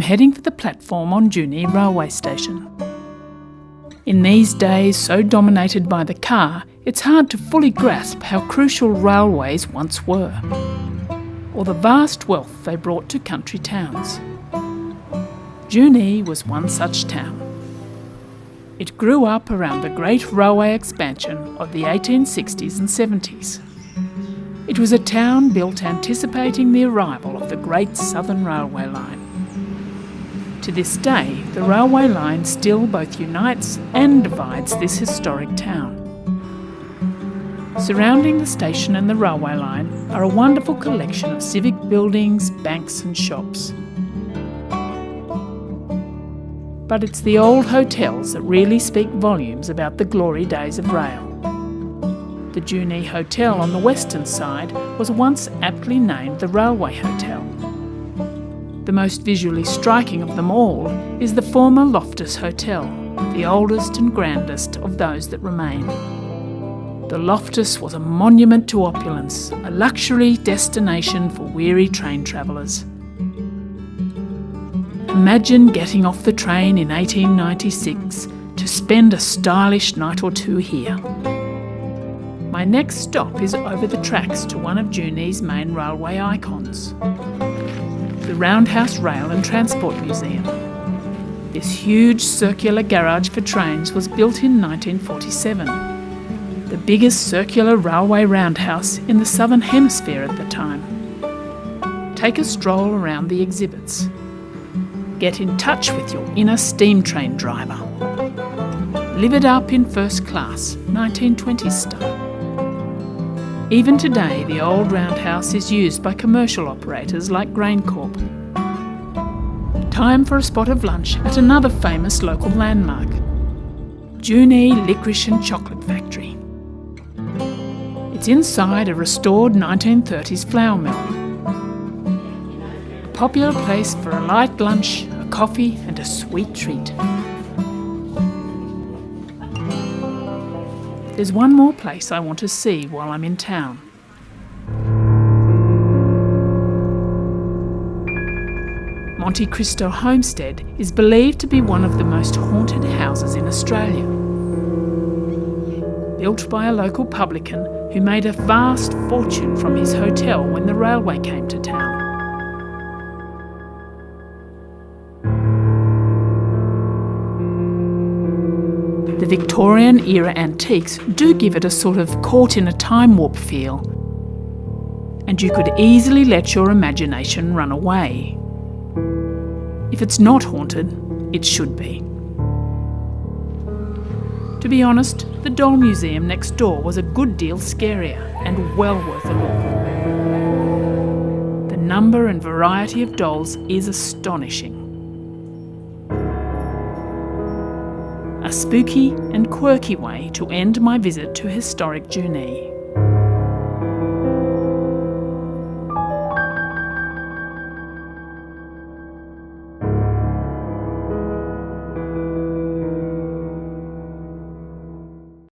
I'm heading for the platform on Junee Railway Station. In these days so dominated by the car, it's hard to fully grasp how crucial railways once were, or the vast wealth they brought to country towns. Junee was one such town. It grew up around the great railway expansion of the 1860s and 70s. It was a town built anticipating the arrival of the Great Southern Railway Line. To this day, the railway line still both unites and divides this historic town. Surrounding the station and the railway line are a wonderful collection of civic buildings, banks and shops. But it's the old hotels that really speak volumes about the glory days of rail. The Junee Hotel on the western side was once aptly named the Railway Hotel. The most visually striking of them all is the former Loftus Hotel, the oldest and grandest of those that remain. The Loftus was a monument to opulence, a luxury destination for weary train travellers. Imagine getting off the train in 1896 to spend a stylish night or two here. My next stop is over the tracks to one of Junee's main railway icons, the Roundhouse Rail and Transport Museum. This huge circular garage for trains was built in 1947, the biggest circular railway roundhouse in the Southern Hemisphere at the time. Take a stroll around the exhibits. Get in touch with your inner steam train driver. Live it up in first class, 1920s style. Even today, the old roundhouse is used by commercial operators like GrainCorp. Time for a spot of lunch at another famous local landmark, Junee Licorice Chocolate Factory. It's inside a restored 1930s flour mill. A popular place for a light lunch, a coffee and a sweet treat. There's one more place I want to see while I'm in town. Monte Cristo Homestead is believed to be one of the most haunted houses in Australia. Built by a local publican who made a vast fortune from his hotel when the railway came to town. The Victorian-era antiques do give it a sort of caught-in-a-time warp feel, and you could easily let your imagination run away. If it's not haunted, it should be. To be honest, the doll museum next door was a good deal scarier and well worth a look. The number and variety of dolls is astonishing. A spooky and quirky way to end my visit to historic Junee.